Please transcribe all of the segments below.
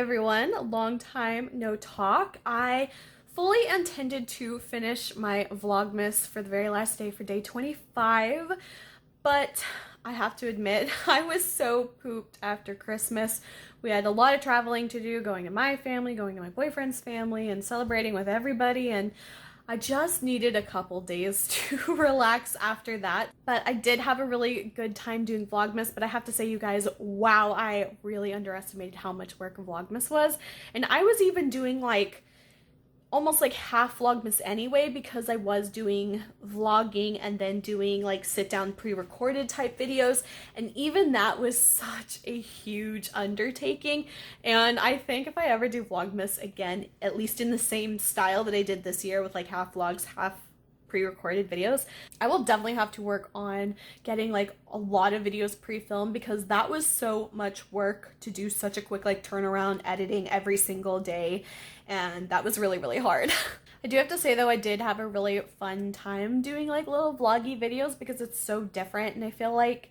everyone, long time no talk. I fully intended to finish my Vlogmas for the very last day for day 25, but I have to admit I was so pooped after Christmas. We had a lot of traveling to do, going to my family, going to my boyfriend's family, and celebrating with everybody, and I just needed a couple days to relax after that. But I did have a really good time doing Vlogmas, but I have to say, you guys, wow, I really underestimated how much work Vlogmas was. And I was even doing like almost like half Vlogmas anyway, because I was doing vlogging and then doing like sit down pre-recorded type videos, and even that was such a huge undertaking. And I think if I ever do Vlogmas again, at least in the same style that I did this year with like half vlogs, half pre-recorded videos, I will definitely have to work on getting like a lot of videos pre-filmed, because that was so much work to do such a quick like turnaround editing every single day, and that was really hard. I do have to say though, I did have a really fun time doing like little vloggy videos because it's so different, and I feel like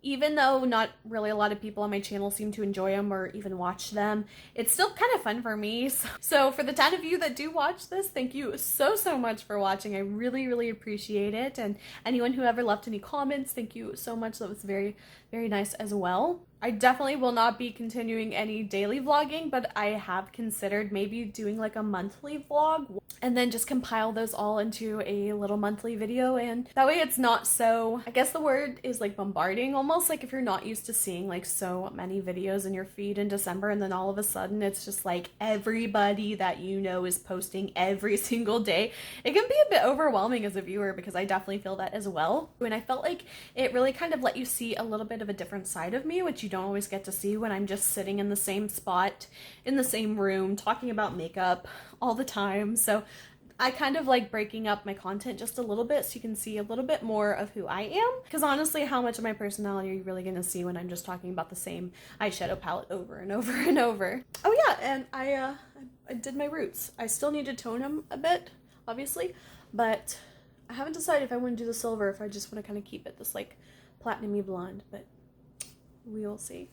even though not really a lot of people on my channel seem to enjoy them or even watch them, it's still kind of fun for me. So for the 10 of you that do watch this, thank you so much for watching. I really appreciate it. And anyone who ever left any comments, thank you so much. That was very nice as well. I definitely will not be continuing any daily vlogging, but I have considered maybe doing like a monthly vlog and then just compile those all into a little monthly video, and that way it's not so, I guess the word is like bombarding, almost like if you're not used to seeing like so many videos in your feed in December, and then all of a sudden it's just like everybody that you know is posting every single day. It can be a bit overwhelming as a viewer, because I definitely feel that as well. And I felt like it really kind of let you see a little bit of a different side of me, which you don't always get to see when I'm just sitting in the same spot in the same room talking about makeup all the time. So I kind of like breaking up my content just a little bit so you can see a little bit more of who I am, because honestly, how much of my personality are you really gonna see when I'm just talking about the same eyeshadow palette over and over? Oh yeah, and I did my roots. I still need to tone them a bit, obviously, but I haven't decided if I want to do the silver, if I just want to kind of keep it this like platinum-y blonde, but we will see.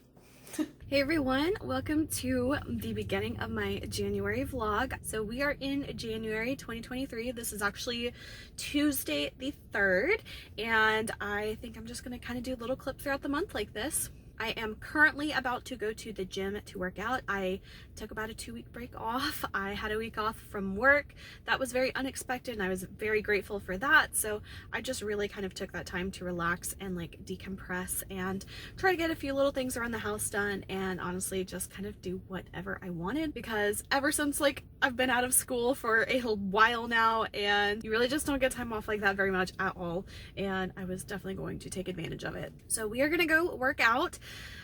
Hey everyone, welcome to the beginning of my January vlog. So we are in January 2023. This is actually Tuesday the 3rd, and I think I'm just gonna kind of do a little clip throughout the month like this. I am currently about to go to the gym to work out. I took about a 2-week break off. I had a week off from work. That was very unexpected, and I was very grateful for that. So I just really kind of took that time to relax and like decompress and try to get a few little things around the house done, and honestly just kind of do whatever I wanted, because ever since like I've been out of school for a while now, and you really just don't get time off like that very much at all, and I was definitely going to take advantage of it. So we are gonna go work out.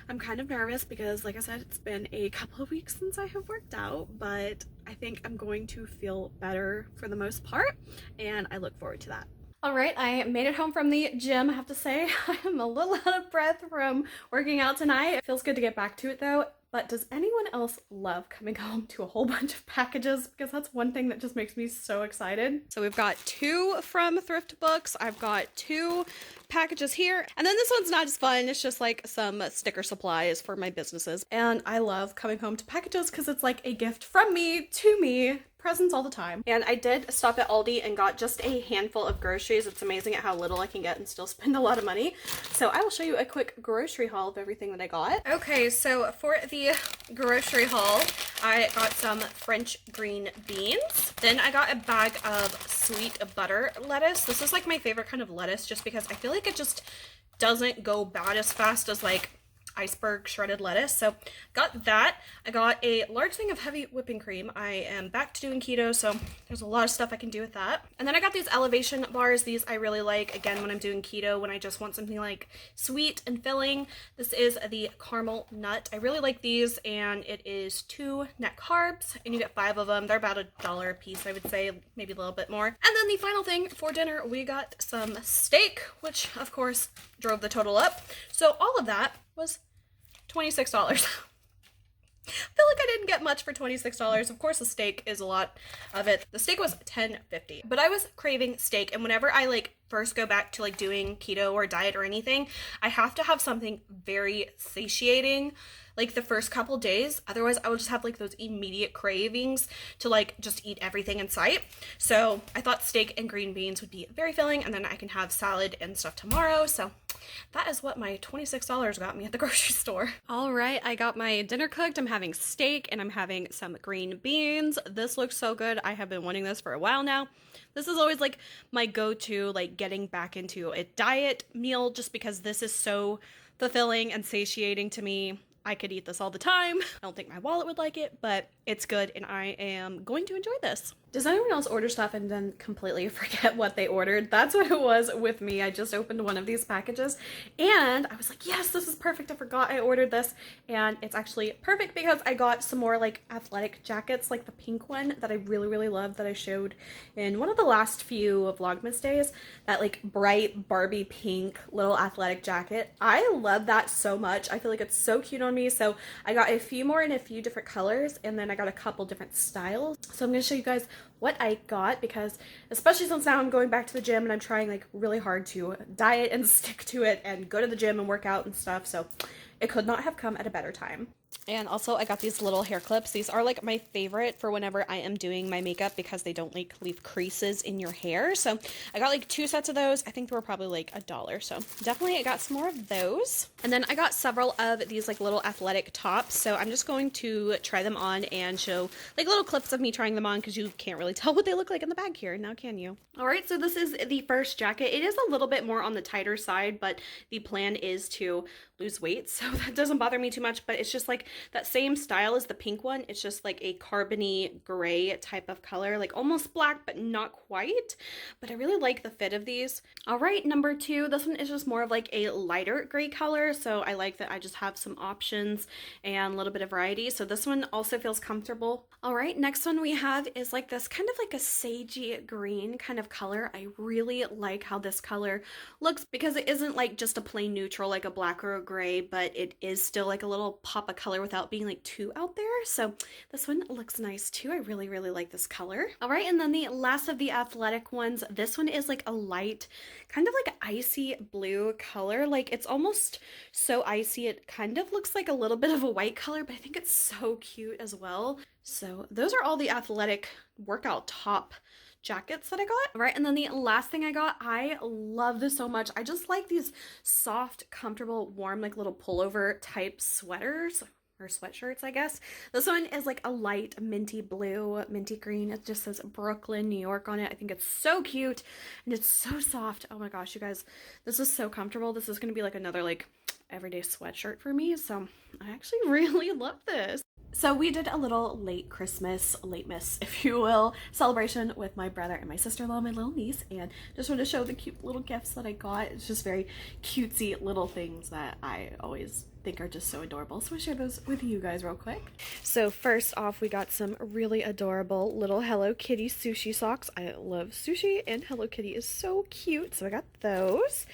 I'm kind of nervous because, like I said, it's been a couple of weeks since I have worked out, but I think I'm going to feel better for the most part, and I look forward to that. All right, I made it home from the gym. I have to say, I am a little out of breath from working out tonight. It feels good to get back to it though. But does anyone else love coming home to a whole bunch of packages? Because that's one thing that just makes me so excited. So we've got 2 from Thrift Books. I've got 2 packages here. And then this one's not as fun. It's just like some sticker supplies for my businesses. And I love coming home to packages because it's like a gift from me to me. Presents all the time. And I did stop at Aldi and got just a handful of groceries. It's amazing at how little I can get and still spend a lot of money. So I will show you a quick grocery haul of everything that I got. Okay, so for the grocery haul, I got some French green beans. Then I got a bag of sweet butter lettuce. This is like my favorite kind of lettuce, just because I feel like it just doesn't go bad as fast as like iceberg shredded lettuce. So got that. I got a large thing of heavy whipping cream. I am back to doing keto, so there's a lot of stuff I can do with that. And then I got these elevation bars. These I really like, again, when I'm doing keto, when I just want something like sweet and filling. This is the caramel nut. I really like these, and it is 2 net carbs, and you get 5 of them. They're about $1 a piece, I would say, maybe a little bit more. And then the final thing for dinner, we got some steak, which of course drove the total up. So all of that was $26. I feel like I didn't get much for $26. Of course, the steak is a lot of it. The steak was $10.50, but I was craving steak, and whenever I like first go back to like doing keto or diet or anything, I have to have something very satiating like the first couple days. Otherwise I will just have like those immediate cravings to like just eat everything in sight. So I thought steak and green beans would be very filling, and then I can have salad and stuff tomorrow. So that is what my $26 got me at the grocery store. All right, I got my dinner cooked. I'm having steak and I'm having some green beans. This looks so good. I have been wanting this for a while now. This is always like my go-to, like getting back into a diet meal, just because this is so fulfilling and satiating to me. I could eat this all the time. I don't think my wallet would like it, but it's good and I am going to enjoy this. Does anyone else order stuff and then completely forget what they ordered? That's what it was with me. I just opened one of these packages and I was like, yes, this is perfect. I forgot I ordered this, and it's actually perfect because I got some more like athletic jackets, like the pink one that I really, really love that I showed in one of the last few Vlogmas days. That like bright Barbie pink little athletic jacket. I love that so much. I feel like it's so cute on me. So I got a few more in a few different colors, and then I got a couple different styles. So I'm going to show you guys what I got, because especially since now I'm going back to the gym and I'm trying like really hard to diet and stick to it and go to the gym and work out and stuff. So it could not have come at a better time. And also I got these little hair clips. These are like my favorite for whenever I am doing my makeup because they don't like leave creases in your hair. So I got like 2 sets of those. I think they were probably like $1. So definitely I got some more of those. And then I got several of these like little athletic tops. So I'm just going to try them on and show like little clips of me trying them on, because you can't really tell what they look like in the bag here. Now can you? All right, so this is the first jacket. It is a little bit more on the tighter side, but the plan is to lose weight, so that doesn't bother me too much. But it's just like that same style as the pink one. It's just like a carbony gray type of color, like almost black but not quite. But I really like the fit of these. All right, number 2, this one is just more of like a lighter gray color, so I like that I just have some options and a little bit of variety. So this one also feels comfortable. All right, next one we have is like this kind of like a sagey green kind of color. I really like how this color looks, because it isn't like just a plain neutral like a black or a gray, but it is still like a little pop of color without being like too out there. So this one looks nice too. I really, really like this color. All right, and then the last of the athletic ones, this one is like a light, kind of like icy blue color. Like it's almost so icy, it kind of looks like a little bit of a white color, but I think it's so cute as well. So those are all the athletic workout top jackets that I got. All right, and then the last thing I got, I love this so much. I just like these soft, comfortable, warm, like little pullover type sweaters or sweatshirts, I guess. This one is like a light minty blue, minty green. It just says Brooklyn, New York on it. I think it's so cute and it's so soft. Oh my gosh, you guys, this is so comfortable. This is gonna be like another like everyday sweatshirt for me. So I actually really love this. So we did a little late Christmas, late miss, if you will, celebration with my brother and my sister-in-law, my little niece, and just wanted to show the cute little gifts that I got. It's just very cutesy little things that I always think are just so adorable. So I'll share those with you guys real quick. So first off, we got some really adorable little Hello Kitty sushi socks. I love sushi and Hello Kitty is so cute. So I got those.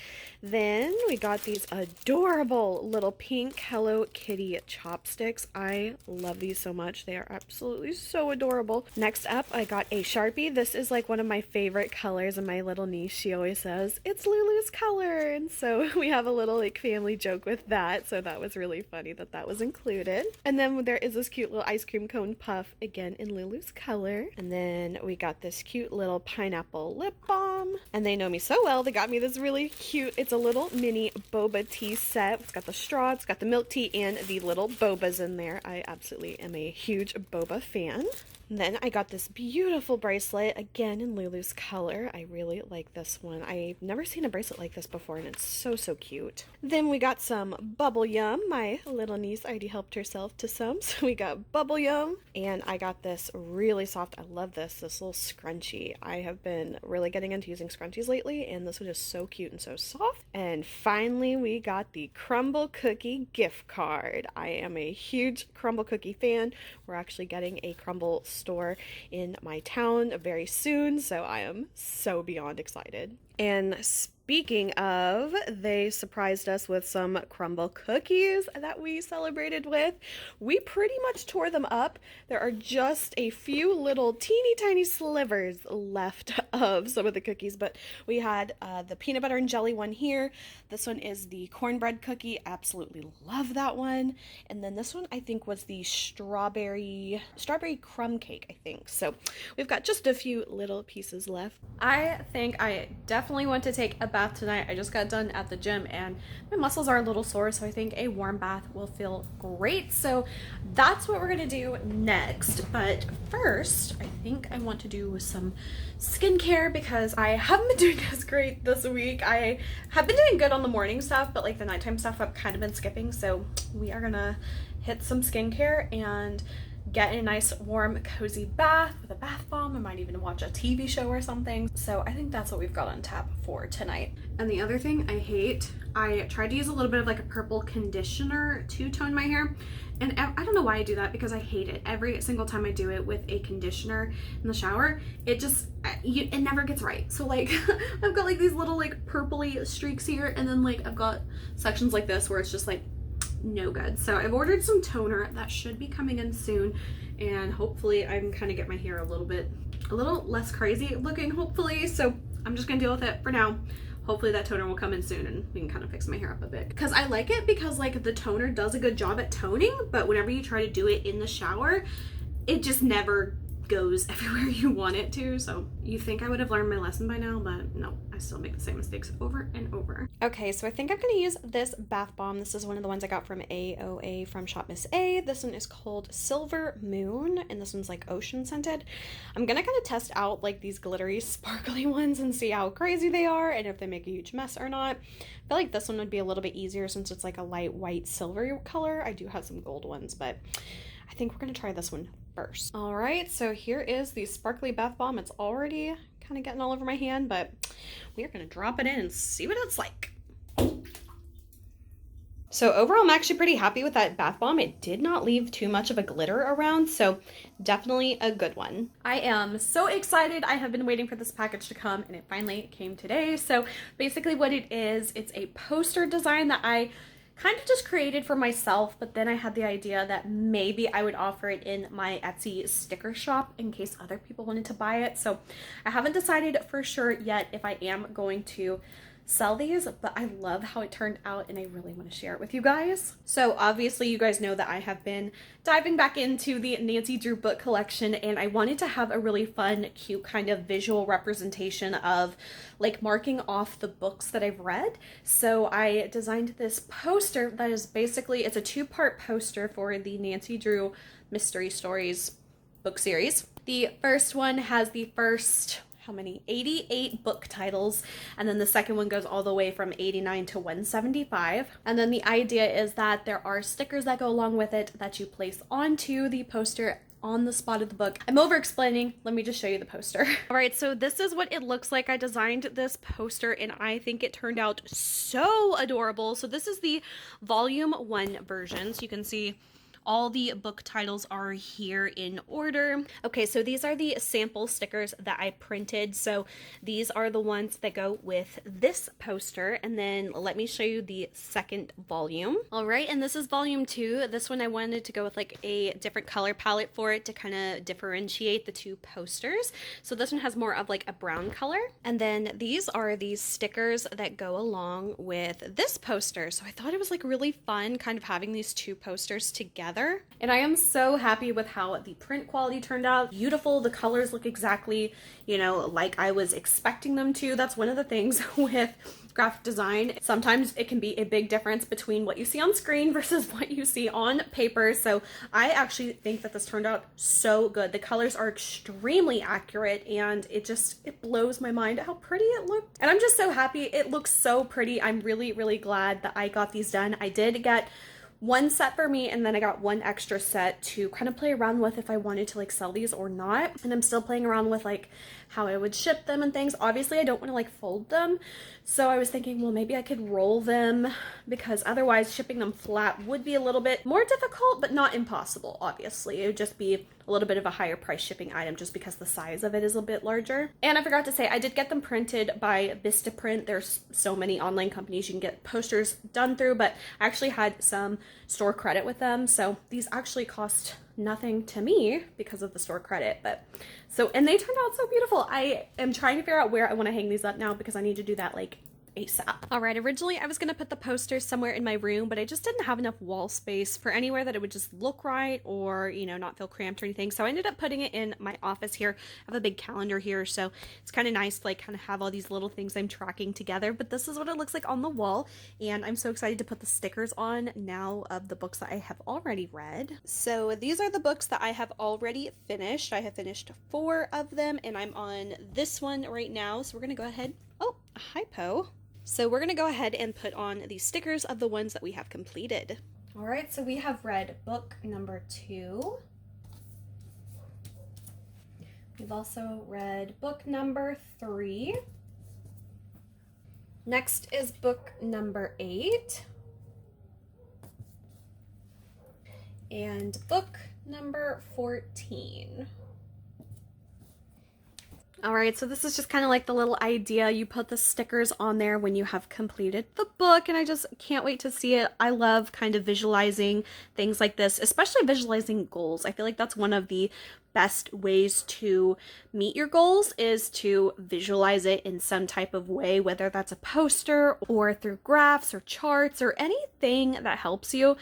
Then we got these adorable little pink Hello Kitty chopsticks. I love these so much. They are absolutely so adorable. Next up, I got a Sharpie. This is like one of my favorite colors, and my little niece, she always says, it's Lulu's color. And so we have a little like family joke with that. So that was really funny that that was included. And then there is this cute little ice cream cone puff, again in Lulu's color. And then we got this cute little pineapple lip balm. And they know me so well, they got me this really cute, it's a little mini boba tea set. It's got the straw, it's got the milk tea, and the little bobas in there. I absolutely am a huge boba fan. And then I got this beautiful bracelet, again in Lulu's color. I really like this one. I've never seen a bracelet like this before, and it's so, so cute. Then we got some Bubble Yum. My little niece already helped herself to some, so we got Bubble Yum. And I got this really soft, I love this little scrunchie. I have been really getting into using scrunchies lately, and this was just so cute and so soft. And finally, we got the Crumble Cookie gift card. I am a huge Crumble Cookie fan. We're actually getting a Crumble store in my town very soon, so I am so beyond excited. And speaking of, they surprised us with some crumble cookies that we celebrated with. We pretty much tore them up. There are just a few little teeny tiny slivers left of some of the cookies, but we had the peanut butter and jelly one here. This one is the cornbread cookie. Absolutely love that one. And then this one I think was the strawberry crumb cake, I think. So we've got just a few little pieces left. I think I definitely want to take a bath tonight. I just got done at the gym and my muscles are a little sore, so I think a warm bath will feel great. So that's what we're gonna do next. But first, I think I want to do some skincare because I haven't been doing as great this week. I have been doing good on the morning stuff, but like the nighttime stuff I've kind of been skipping. So we are gonna hit some skincare and get a nice warm cozy bath with a bath bomb. I might even watch a TV show or something. So I think that's what we've got on tap for tonight. And the other thing I hate, I tried to use a little bit of like a purple conditioner to tone my hair, and I don't know why I do that because I hate it. Every single time I do it with a conditioner in the shower, it just it never gets right. So like I've got like these little like purpley streaks here, and then like I've got sections like this where it's just like no good. So I've ordered some toner that should be coming in soon, and hopefully I can kind of get my hair a little less crazy looking, hopefully. So I'm just gonna deal with it for now. Hopefully that toner will come in soon and we can kind of fix my hair up a bit, because I like it because like the toner does a good job at toning, but whenever you try to do it in the shower, it just never goes everywhere you want it to. So you think I would have learned my lesson by now, but no, I still make the same mistakes over and over. Okay, so I think I'm gonna use this bath bomb. This is one of the ones I got from AOA from Shop Miss A. This one is called Silver Moon, and this one's like ocean scented. I'm gonna kind of test out like these glittery sparkly ones and see how crazy they are and if they make a huge mess or not. I feel like this one would be a little bit easier since it's like a light white silvery color. I do have some gold ones, but I think we're gonna try this one first. All right, so here is the sparkly bath bomb. It's already kind of getting all over my hand, but we are gonna drop it in and see what it's like. So overall, I'm actually pretty happy with that bath bomb. It did not leave too much of a glitter around, so definitely a good one. I am so excited. I have been waiting for this package to come, and it finally came today. So basically what it is, it's a poster design that I kind of just created for myself, but then I had the idea that maybe I would offer it in my Etsy sticker shop in case other people wanted to buy it. So I haven't decided for sure yet if I am going to sell these, but I love how it turned out and I really want to share it with you guys. So obviously you guys know that I have been diving back into the Nancy Drew book collection, and I wanted to have a really fun, cute kind of visual representation of like marking off the books that I've read. So I designed this poster that is basically, it's a two-part poster for the Nancy Drew Mystery Stories book series. The first one has the first 88 book titles, and then the second one goes all the way from 89 to 175. And then the idea is that there are stickers that go along with it that you place onto the poster on the spot of the book. I'm over explaining. Let me just show you the poster. All right, so this is what it looks like. I designed this poster and I think it turned out so adorable. So this is the volume 1 version. So you can see all the book titles are here in order. Okay, so these are the sample stickers that I printed. So these are the ones that go with this poster. And then let me show you the second volume. All right, and this is volume 2. This one I wanted to go with like a different color palette for it to kind of differentiate the two posters. So this one has more of like a brown color. And then these are these stickers that go along with this poster. So I thought it was like really fun kind of having these two posters together. And I am so happy with how the print quality turned out. Beautiful. The colors look exactly, you know, like I was expecting them to. That's one of the things with graphic design. Sometimes it can be a big difference between what you see on screen versus what you see on paper. So I actually think that this turned out so good. The colors are extremely accurate and it blows my mind how pretty it looked. And I'm just so happy. It looks so pretty. I'm really, really glad that I got these done. I did get one set for me, and then I got one extra set to kind of play around with if I wanted to like sell these or not. And I'm still playing around with like how I would ship them and things. Obviously I don't want to like fold them, so I was thinking, well, maybe I could roll them, because otherwise shipping them flat would be a little bit more difficult, but not impossible. Obviously it would just be a little bit of a higher price shipping item just because the size of it is a bit larger. And I forgot to say, I did get them printed by Vistaprint. There's so many online companies you can get posters done through, but I actually had some store credit with them, so these actually cost nothing to me because of the store credit. But so, and they turned out so beautiful. I am trying to figure out where I want to hang these up now, because I need to do that like ASAP. All right, originally I was gonna put the posters somewhere in my room, but I just didn't have enough wall space for anywhere that it would just look right, or, you know, not feel cramped or anything. So I ended up putting it in my office here. I have a big calendar here, so it's kind of nice to like kind of have all these little things I'm tracking together. But this is what it looks like on the wall, and I'm so excited to put the stickers on now of the books that I have already read. So these are the books that I have already finished. I have finished 4 of them, and I'm on this one right now. So we're gonna go ahead. Oh, hi Poe. So we're going to go ahead and put on the stickers of the ones that we have completed. All right, so we have read book number 2. We've also read book number 3. Next is book number 8. And book number 14. All right, so this is just kind of like the little idea. You put the stickers on there when you have completed the book, and I just can't wait to see it. I love kind of visualizing things like this, especially visualizing goals. I feel like that's one of the best ways to meet your goals, is to visualize it in some type of way, whether that's a poster or through graphs or charts or anything that helps you.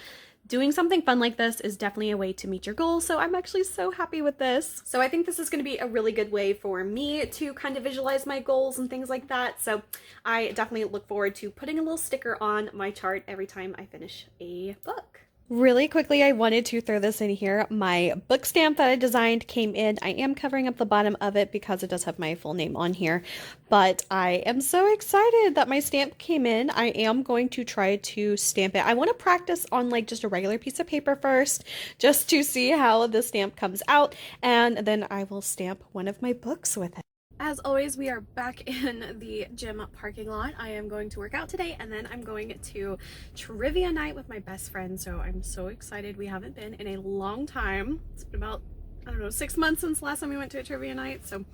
Doing something fun like this is definitely a way to meet your goals, so I'm actually so happy with this. So I think this is going to be a really good way for me to kind of visualize my goals and things like that. So I definitely look forward to putting a little sticker on my chart every time I finish a book. Really quickly, I wanted to throw this in here. My book stamp that I designed came in. I am covering up the bottom of it because it does have my full name on here, but I am so excited that my stamp came in. I am going to try to stamp it. I want to practice on like just a regular piece of paper first, just to see how the stamp comes out, and then I will stamp one of my books with it. As always, we are back in the gym parking lot. I am going to work out today, and then I'm going to trivia night with my best friend. So I'm so excited. We haven't been in a long time. It's been about, I don't know, 6 months since the last time we went to a trivia night. So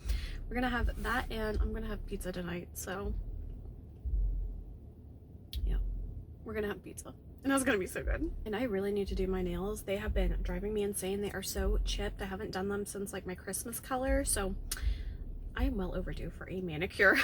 we're gonna have that, and I'm gonna have pizza tonight. So yeah, we're gonna have pizza. And that's gonna be so good. And I really need to do my nails. They have been driving me insane. They are so chipped. I haven't done them since like my Christmas color. So I am well overdue for a manicure.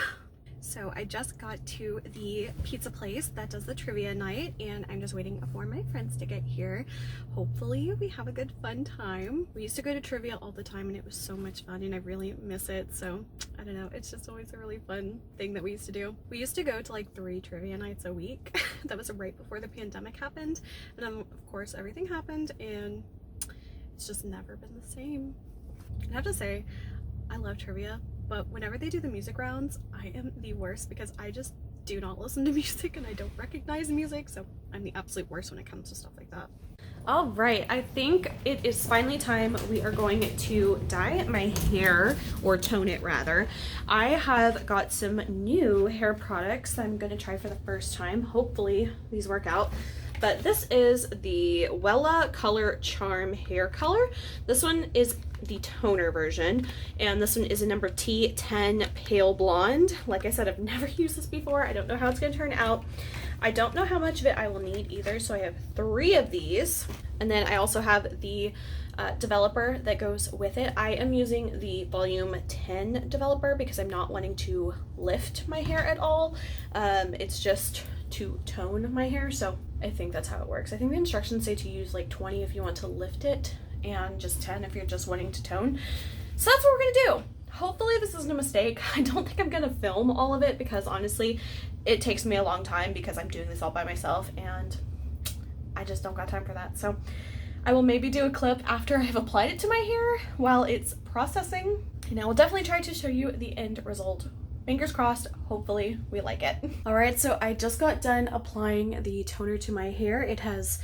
So I just got to the pizza place that does the trivia night, and I'm just waiting for my friends to get here. Hopefully we have a good fun time. We used to go to trivia all the time, and it was so much fun, and I really miss it. So I don't know, it's just always a really fun thing that we used to do. We used to go to like 3 trivia nights a week. That was right before the pandemic happened, and then of course everything happened, and it's just never been the same. I have to say, I love trivia, but whenever they do the music rounds, I am the worst because I just do not listen to music and I don't recognize music, so I'm the absolute worst when it comes to stuff like that. All right, I think it is finally time. We are going to dye my hair, or tone it rather. I have got some new hair products that I'm going to try for the first time. Hopefully these work out. But this is the Wella Color Charm hair color. This one is the toner version, and this one is a number T10 Pale Blonde. Like I said, I've never used this before. I don't know how it's going to turn out. I don't know how much of it I will need either, so I have 3 of these. And then I also have the developer that goes with it. I am using the volume 10 developer because I'm not wanting to lift my hair at all. It's just to tone my hair, so I think that's how it works. I think the instructions say to use like 20 if you want to lift it, and just 10 if you're just wanting to tone. So that's what we're gonna do. Hopefully this isn't a mistake. I don't think I'm gonna film all of it because honestly it takes me a long time because I'm doing this all by myself and I just don't got time for that. So I will maybe do a clip after I've applied it to my hair while it's processing, and I will definitely try to show you the end result. Fingers crossed, hopefully we like it. All right, so I just got done applying the toner to my hair. It has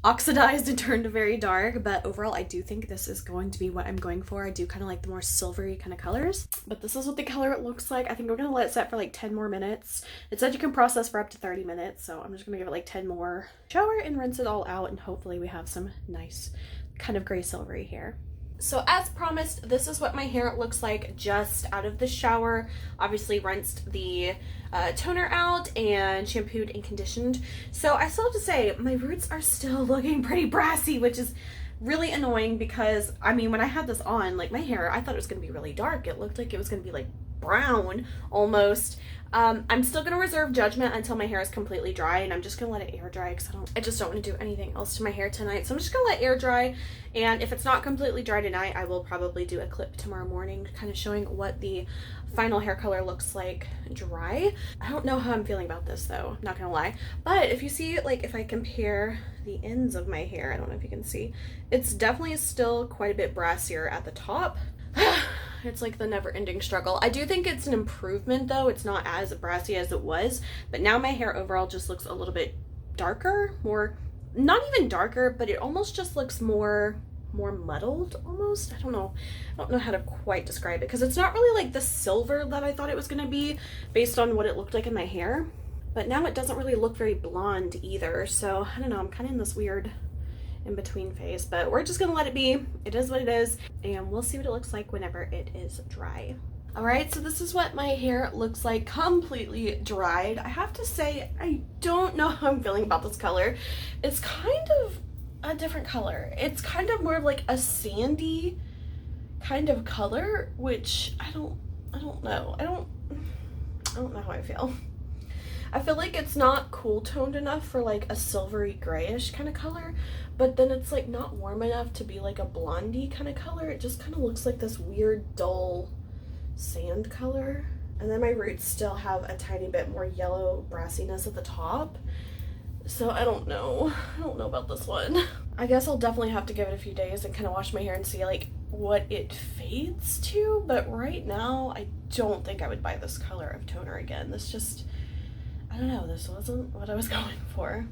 oxidized and turned very dark, but overall I do think this is going to be what I'm going for. I do kind of like the more silvery kind of colors, but this is what the color it looks like. I think we're gonna let it set for like 10 more minutes. It said you can process for up to 30 minutes, so I'm just gonna give it like 10 more. Shower and rinse it all out, and hopefully we have some nice kind of gray silvery hair. So as promised, this is what my hair looks like just out of the shower. Obviously rinsed the toner out and shampooed and conditioned. So I still have to say my roots are still looking pretty brassy, which is really annoying because I mean when I had this on, like my hair, I thought it was gonna be really dark. It looked like it was gonna be like brown almost. I'm still gonna reserve judgment until my hair is completely dry, and I'm just gonna let it air dry because I just don't want to do anything else to my hair tonight. So I'm just gonna let air dry, and if it's not completely dry tonight, I will probably do a clip tomorrow morning kind of showing what the final hair color looks like dry. I don't know how I'm feeling about this though, not gonna lie, but if you see, like if I compare the ends of my hair, I don't know if you can see, it's definitely still quite a bit brassier at the top. It's like the never-ending struggle. I do think it's an improvement though. It's not as brassy as it was, but now my hair overall just looks a little bit darker, more, not even darker, but it almost just looks more muddled almost. I don't know how to quite describe it because it's not really like the silver that I thought it was gonna be based on what it looked like in my hair, but now it doesn't really look very blonde either. So I don't know, I'm kind of in this weird in between phase, but we're just gonna let it be. It is what it is, and we'll see what it looks like whenever it is dry. All right, so this is what my hair looks like completely dried. I have to say, I don't know how I'm feeling about this color. It's kind of a different color. It's kind of more of like a sandy kind of color, which I don't know. I don't know how I feel. I feel like it's not cool toned enough for like a silvery grayish kind of color, but then it's like not warm enough to be like a blondie kind of color. It just kind of looks like this weird dull sand color. And then my roots still have a tiny bit more yellow brassiness at the top. So I don't know about this one. I guess I'll definitely have to give it a few days and kind of wash my hair and see like what it fades to, but right now I don't think I would buy this color of toner again. This just, I don't know, this wasn't what I was going for.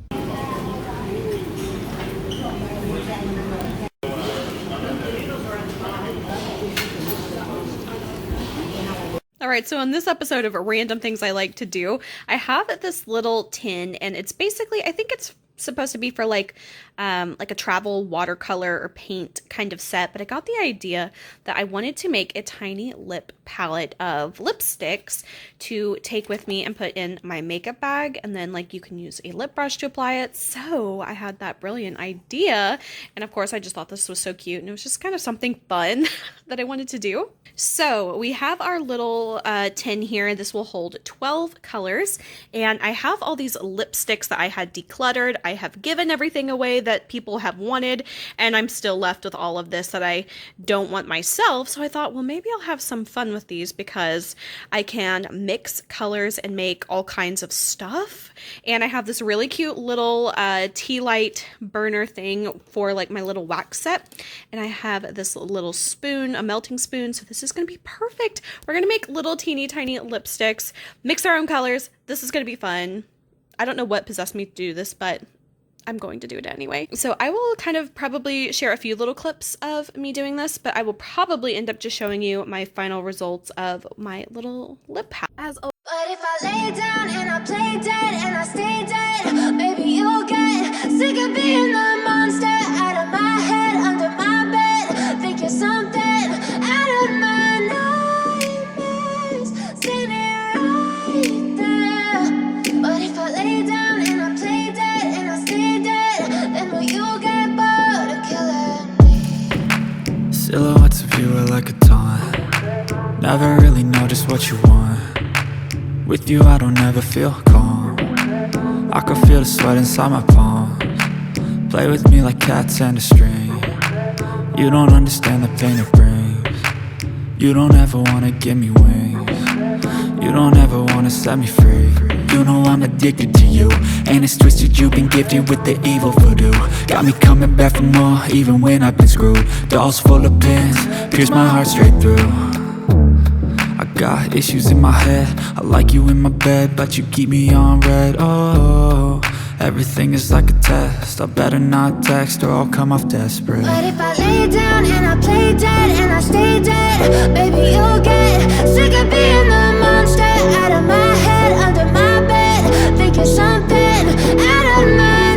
All right, so in this episode of Random Things I Like to Do, I have this little tin, and it's basically, I think it's supposed to be for like a travel watercolor or paint kind of set, but I got the idea that I wanted to make a tiny lip palette of lipsticks to take with me and put in my makeup bag, and then like you can use a lip brush to apply it. So I had that brilliant idea, and of course I just thought this was so cute, and it was just kind of something fun that I wanted to do. So we have our little tin here. This will hold 12 colors, and I have all these lipsticks that I had decluttered. I have given everything away that people have wanted, and I'm still left with all of this that I don't want myself. So I thought, well, maybe I'll have some fun with these because I can mix colors and make all kinds of stuff. And I have this really cute little tea light burner thing for like my little wax set, and I have this little spoon, a melting spoon. So this is going to be perfect. We're going to make little teeny tiny lipsticks, mix our own colors. This is going to be fun. I don't know what possessed me to do this, but I'm going to do it anyway. So I will kind of probably share a few little clips of me doing this, but I will probably end up just showing you my final results of my little lip palette. But if I lay down and I play dead and I stay dead, maybe you'll get sick of being the monster out of my head, under my bed, think you're something out of my nightmares, standing right there. But if I lay down and I play dead and I stay dead, then will you get bored of killing me? Silhouettes of you are like a taunt. Never really know just what you want. With you I don't ever feel calm. I can feel the sweat inside my palms. Play with me like cats and a string. You don't understand the pain it brings. You don't ever wanna give me wings. You don't ever wanna set me free. You know I'm addicted to you, and it's twisted, you've been gifted with the evil voodoo. Got me coming back for more, even when I've been screwed. Dolls full of pins, pierce my heart straight through. I got issues in my head, I like you in my bed, but you keep me on red. Oh, Everything is like a test. I better not text or I'll come off desperate. But if I lay down and I play dead and I stay dead, baby, you'll get sick of being the monster out of my head, under my bed, thinking something out of my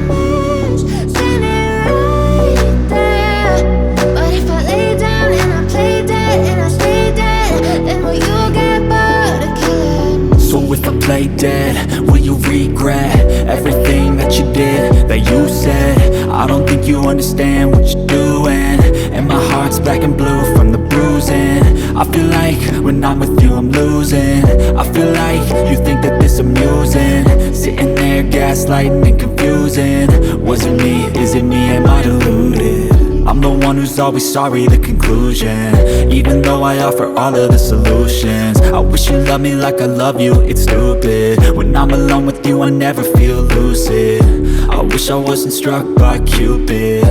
nightmares, standing right there. But if I lay down and I play dead and I stay dead, then will you get bored of killing me? So if I play dead, will you regret everything that you did, that you said? I don't think you understand what you're doing, and my heart's black and blue from the bruising. I feel like when I'm with you I'm losing. I feel like you think that this amusing, sitting there gaslighting and confusing. Was it me? Is it me? Am I deluded? I'm the one who's always sorry, the conclusion. Even though I offer all of the solutions, I wish you loved me like I love you, it's stupid. When I'm alone with you I never feel lucid. I wish I wasn't struck by Cupid.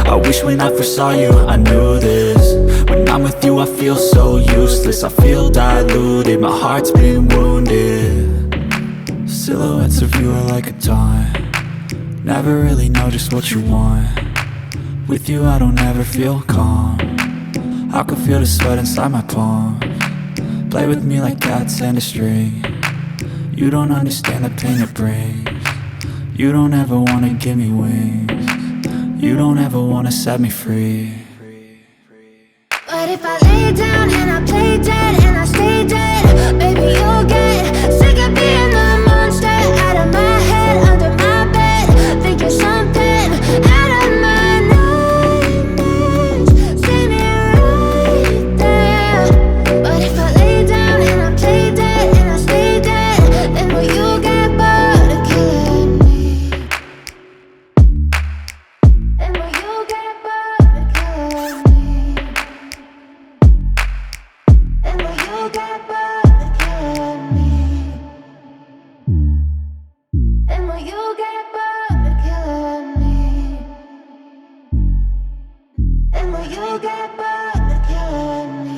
I wish when I first saw you I knew this. When I'm with you I feel so useless, I feel diluted, my heart's been wounded. Silhouettes of you are like a taunt, never really know just what you want. With you I don't ever feel calm, I can feel the sweat inside my palm. Play with me like cats and a string. You don't understand the pain it brings. You don't ever wanna give me wings. You don't ever wanna set me free. But if I lay down and I play dead and I stay dead, baby, you'll get sick of being the monster out of my head, under my bed, thinking something out of my nightmares, standing right there. But if I lay down and I play dead and I stay dead, then will you get bored of killing me? Then will you get bored of killing me? And will you get bored of killing me? And will you get bored of killing me? And will you get bored of killing me?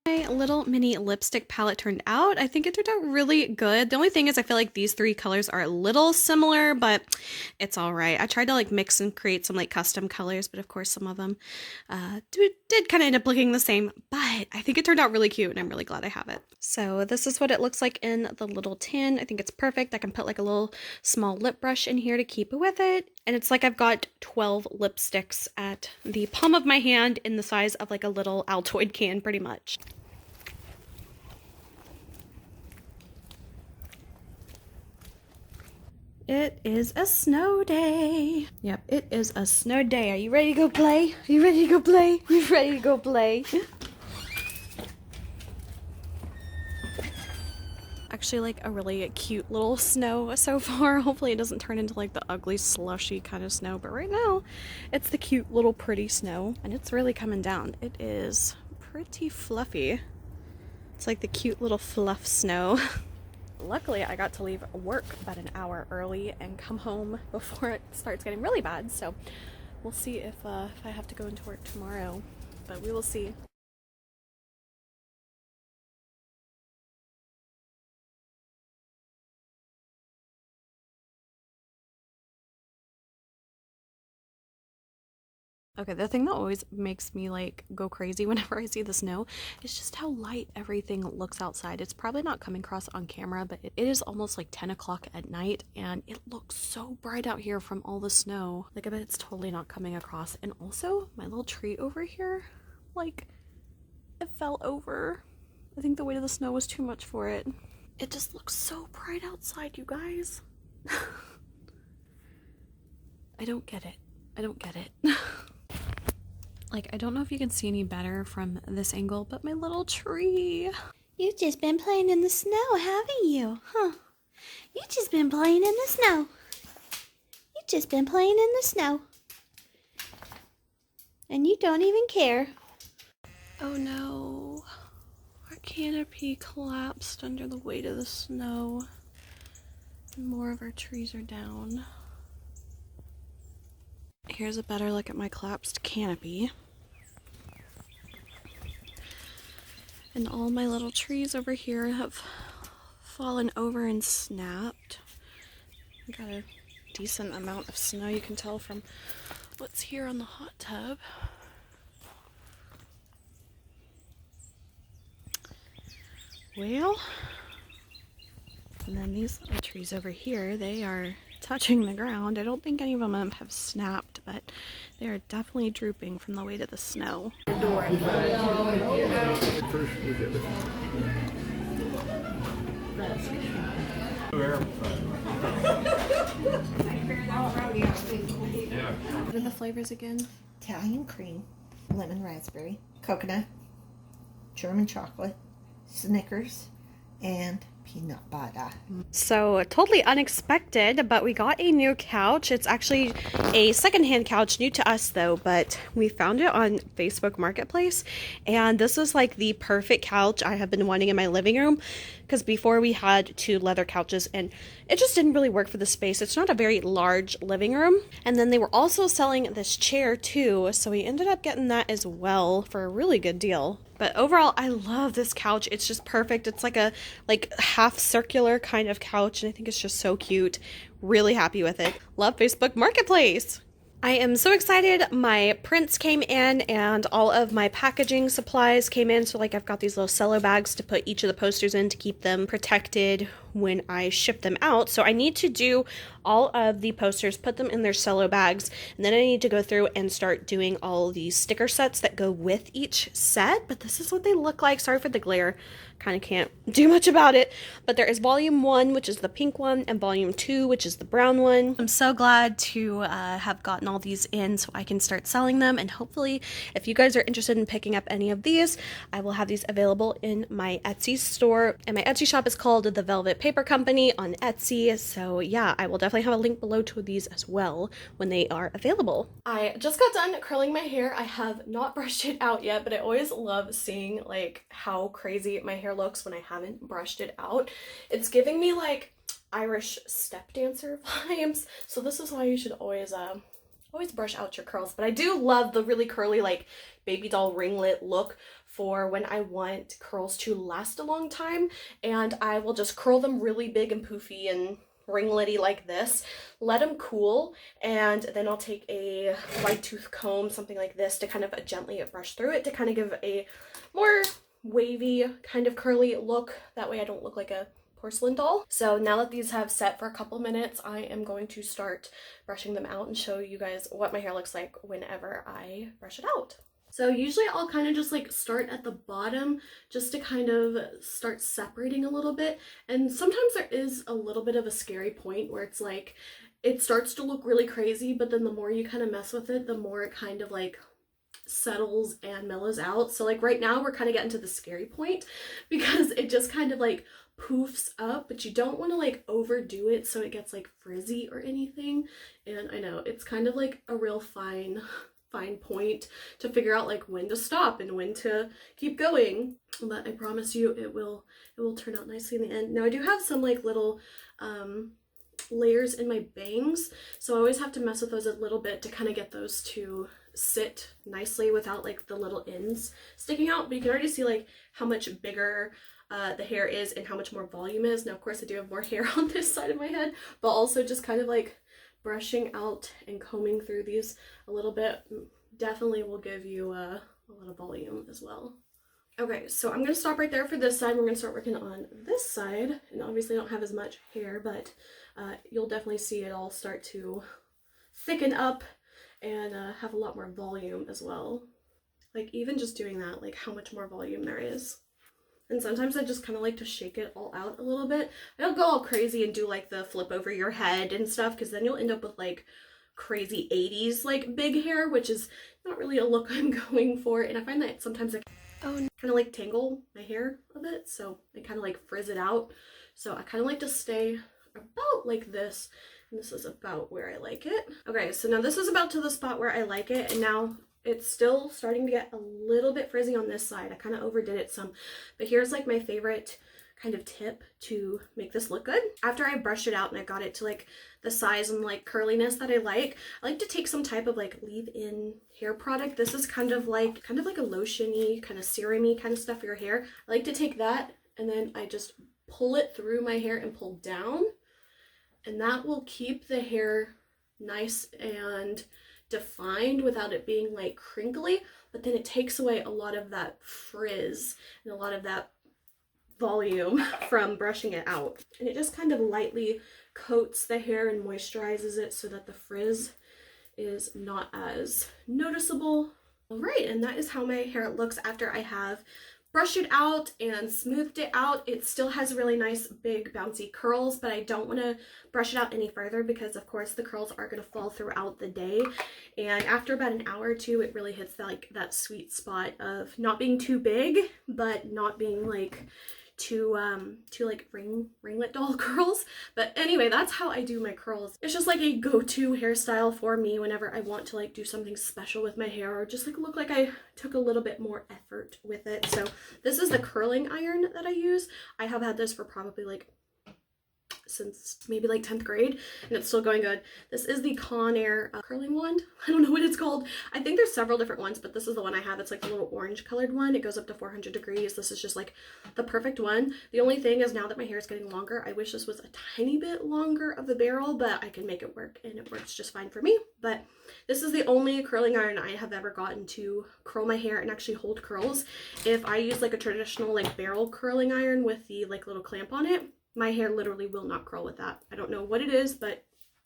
My little mini lipstick palette turned out. I think it turned out really good. The only thing is I feel like these three colors are a little similar, but it's all right. I tried to like mix and create some like custom colors, but of course some of them did kind of end up looking the same, but I think it turned out really cute and I'm really glad I have it. So this is what it looks like in the little tin. I think it's perfect. I can put like a little small lip brush in here to keep it with it. And it's like I've got 12 lipsticks at the palm of my hand in the size of like a little Altoid can pretty much. It is a snow day. Yep, it is a snow day. Are you ready to go play? Are you ready to go play? Are you ready to go play? Actually, like a really cute little snow so far. Hopefully it doesn't turn into like the ugly slushy kind of snow, but right now it's the cute little pretty snow and it's really coming down. It is pretty fluffy. It's like the cute little fluff snow. Luckily, I got to leave work about an hour early and come home before it starts getting really bad, so we'll see if I have to go into work tomorrow, but we will see. Okay, the thing that always makes me like go crazy whenever I see the snow is just how light everything looks outside. It's probably not coming across on camera, but it is almost like 10 o'clock at night and it looks so bright out here from all the snow. Like I bet it's totally not coming across. And also my little tree over here, like it fell over. I think the weight of the snow was too much for it. It just looks so bright outside, you guys. I don't get it. I don't get it. Like, I don't know if you can see any better from this angle, but my little tree. You've just been playing in the snow, haven't you? Huh? You've just been playing in the snow. You've just been playing in the snow. And you don't even care. Oh no. Our canopy collapsed under the weight of the snow. And more of our trees are down. Here's a better look at my collapsed canopy. And all my little trees over here have fallen over and snapped. I got a decent amount of snow, you can tell from what's here on the hot tub. Well, and then these little trees over here, they are touching the ground. I don't think any of them have snapped, but they are definitely drooping from the weight of the snow. What are the flavors again? Italian cream, lemon raspberry, coconut, German chocolate, Snickers, and peanut butter. So totally unexpected, but we got a new couch. It's actually a secondhand couch, new to us though, but we found it on Facebook Marketplace, and this is like the perfect couch I have been wanting in my living room, because before we had 2 leather couches and it just didn't really work for the space. It's not a very large living room. And then they were also selling this chair too, so we ended up getting that as well for a really good deal. But overall, I love this couch. It's just perfect. It's like a half circular kind of couch, and I think it's just so cute. Really happy with it. Love Facebook Marketplace. I am so excited. My prints came in and all of my packaging supplies came in. So like I've got these little cello bags to put each of the posters in to keep them protected when I ship them out. So I need to do all of the posters, put them in their cello bags, and then I need to go through and start doing all these sticker sets that go with each set. But this is what they look like. Sorry for the glare. Kind of can't do much about it. But there is volume 1, which is the pink one, and volume 2, which is the brown one. I'm so glad to have gotten all these in so I can start selling them. And hopefully, if you guys are interested in picking up any of these, I will have these available in my Etsy store. And my Etsy shop is called The Velvet Paper Company on Etsy. So yeah, I will definitely have a link below to these as well when they are available. I just got done curling my hair. I have not brushed it out yet, but I always love seeing like how crazy my hair looks when I haven't brushed it out. It's giving me like Irish step dancer vibes. So this is why you should always brush out your curls. But I do love the really curly like baby doll ringlet look for when I want curls to last a long time, and I will just curl them really big and poofy and ringlety like this, let them cool, and then I'll take a wide tooth comb, something like this, to kind of gently brush through it to kind of give a more wavy kind of curly look. That way I don't look like a porcelain doll. So now that these have set for a couple minutes, I am going to start brushing them out and show you guys what my hair looks like whenever I brush it out. So usually I'll kind of just like start at the bottom just to kind of start separating a little bit. And sometimes there is a little bit of a scary point where it's like it starts to look really crazy, but then the more you kind of mess with it, the more it kind of like settles and mellows out. So like right now we're kind of getting to the scary point because it just kind of like poofs up, but you don't want to like overdo it so it gets like frizzy or anything. And I know it's kind of like a real fine point to figure out like when to stop and when to keep going, but I promise you it will turn out nicely in the end. Now I do have some like little layers in my bangs, so I always have to mess with those a little bit to kind of get those to sit nicely without like the little ends sticking out. But you can already see like how much bigger the hair is and how much more volume is. Now of course I do have more hair on this side of my head, but also just kind of like brushing out and combing through these a little bit definitely will give you a lot of volume as well. Okay, so I'm going to stop right there for this side. We're going to start working on this side, and obviously I don't have as much hair, but you'll definitely see it all start to thicken up and have a lot more volume as well. Like even just doing that, like how much more volume there is. And sometimes I just kind of like to shake it all out a little bit. I don't go all crazy and do like the flip over your head and stuff, because then you'll end up with like crazy 80s like big hair, which is not really a look I'm going for. And I find that sometimes I kind of like tangle my hair a bit, so I kind of like frizz it out. So I kind of like to stay about like this, and this is about where I like it. Okay, so now this is about to the spot where I like it, and now it's still starting to get a little bit frizzy on this side. I kind of overdid it some, but here's like my favorite kind of tip to make this look good. After I brushed it out and I got it to like the size and like curliness that I like to take some type of like leave-in hair product. This is kind of like a lotion-y, kind of serum-y kind of stuff for your hair. I like to take that and then I just pull it through my hair and pull down, and that will keep the hair nice and defined without it being like crinkly, but then it takes away a lot of that frizz and a lot of that volume from brushing it out, and it just kind of lightly coats the hair and moisturizes it so that the frizz is not as noticeable. All right, and that is how my hair looks after I have brushed it out and smoothed it out. It still has really nice big bouncy curls, but I don't want to brush it out any further because of course the curls are going to fall throughout the day, and after about an hour or two it really hits that sweet spot of not being too big but not being like too like ringlet doll curls. But anyway, that's how I do my curls. It's just like a go-to hairstyle for me whenever I want to like do something special with my hair or just like look like I took a little bit more effort with it. So this is the curling iron that I use. I have had this for probably like since maybe like 10th grade, and it's still going good. This is the Conair curling wand. I don't know what it's called. I think there's several different ones, but this is the one I have. It's like the little orange colored one. It goes up to 400 degrees. This is just like the perfect one. The only thing is now that my hair is getting longer, I wish this was a tiny bit longer of the barrel, but I can make it work and it works just fine for me. But this is the only curling iron I have ever gotten to curl my hair and actually hold curls. If I use like a traditional like barrel curling iron with the like little clamp on it, my hair literally will not curl with that. I don't know what it is, but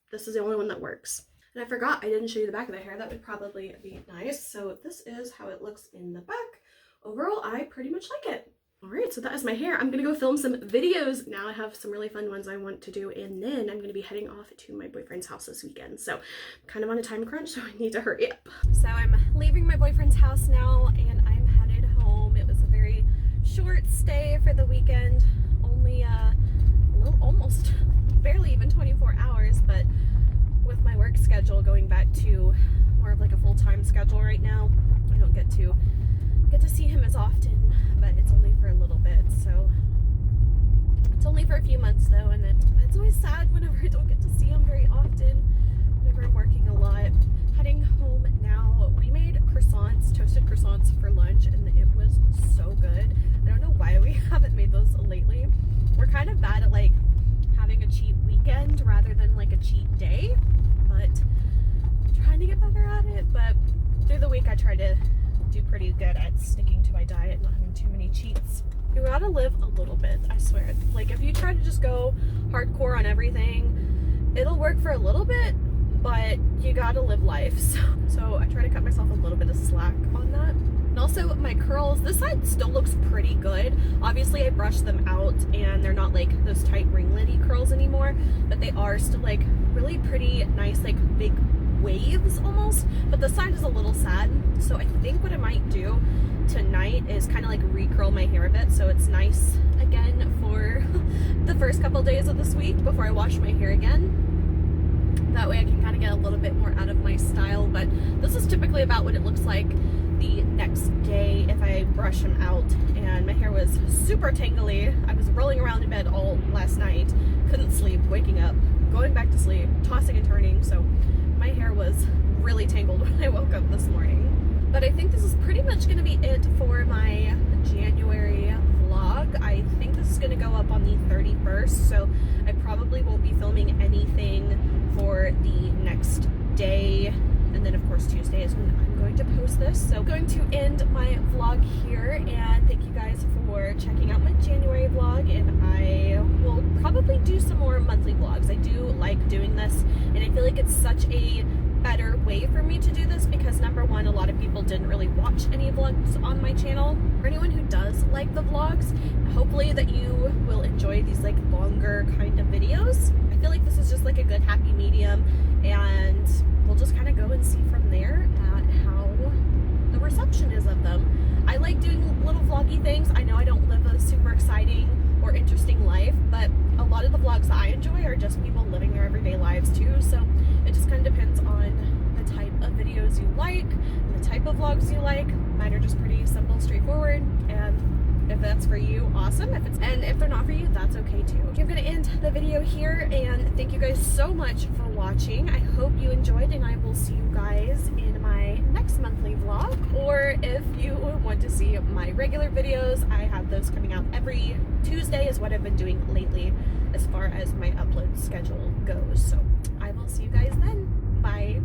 this is the only one that works. And I forgot I didn't show you the back of the hair. That would probably be nice. So this is how it looks in the back. Overall, I pretty much like it. All right, so that is my hair. I'm gonna go film some videos now. I have some really fun ones I want to do, and then I'm gonna be heading off to my boyfriend's house this weekend. So I'm kind of on a time crunch, so I need to hurry up. So I'm leaving my boyfriend's house now, and I'm headed home. It was a very short stay for the weekend. Only almost barely even 24 hours, but with my work schedule going back to more of like a full-time schedule right now, I don't get to see him as often, but it's only for a little bit. So it's only for a few months though, and then it's always sad whenever I don't get to see him very often, whenever I'm working a lot. Heading home now. We made croissants, toasted croissants for lunch, and it was so good. I don't know why we haven't made those lately. We're kind of bad at like having a cheat weekend rather than like a cheat day, but I'm trying to get better at it. But through the week I try to do pretty good at sticking to my diet and not having too many cheats. You gotta live a little bit, I swear. Like if you try to just go hardcore on everything, it'll work for a little bit, but you gotta live life. So I try to cut myself a little bit of slack on that. And also my curls, this side still looks pretty good. Obviously I brushed them out and they're not like those tight ringlet-y curls anymore, but they are still like really pretty nice, like big waves almost. But the side is a little sad. So I think what I might do tonight is kind of like recurl my hair a bit so it's nice again for the first couple days of this week before I wash my hair again. That way I can kind of get a little bit more out of my style. But this is typically about what it looks like the next day if I brush them out. And my hair was super tangly. I was rolling around in bed all last night, couldn't sleep, waking up, going back to sleep, tossing and turning. So my hair was really tangled when I woke up this morning. But I think this is pretty much going to be it for my January vlog. I think this is going to go up on the 31st, so I probably won't be filming anything for the next day. And then of course Tuesday is when I'm going to post this. So I'm going to end my vlog here, and thank you guys for checking out my January vlog, and I will probably do some more monthly vlogs. I do like doing this, and I feel like it's such a better way for me to do this because number one, a lot of people didn't really watch any vlogs on my channel. For anyone who does like the vlogs, hopefully that you will enjoy these like longer kind of videos. I feel like this is just like a good happy medium, and we'll just kind of go and see from there at how the reception is of them. I like doing little vloggy things. I know I don't live a super exciting or interesting life, but a lot of the vlogs that I enjoy are just people living their everyday lives too. So it just kind of depends on the type of videos you like and the type of vlogs you like. Mine are just pretty simple, straightforward, and if that's for you, awesome. And if they're not for you, that's okay too. I'm gonna end the video here, and thank you guys so much for watching. I hope you enjoyed, and I will see you guys in my next monthly vlog, or reminder, if you want to see my regular videos, I have those coming out every Tuesday is what I've been doing lately as far as my upload schedule goes. So I will see you guys then. Bye.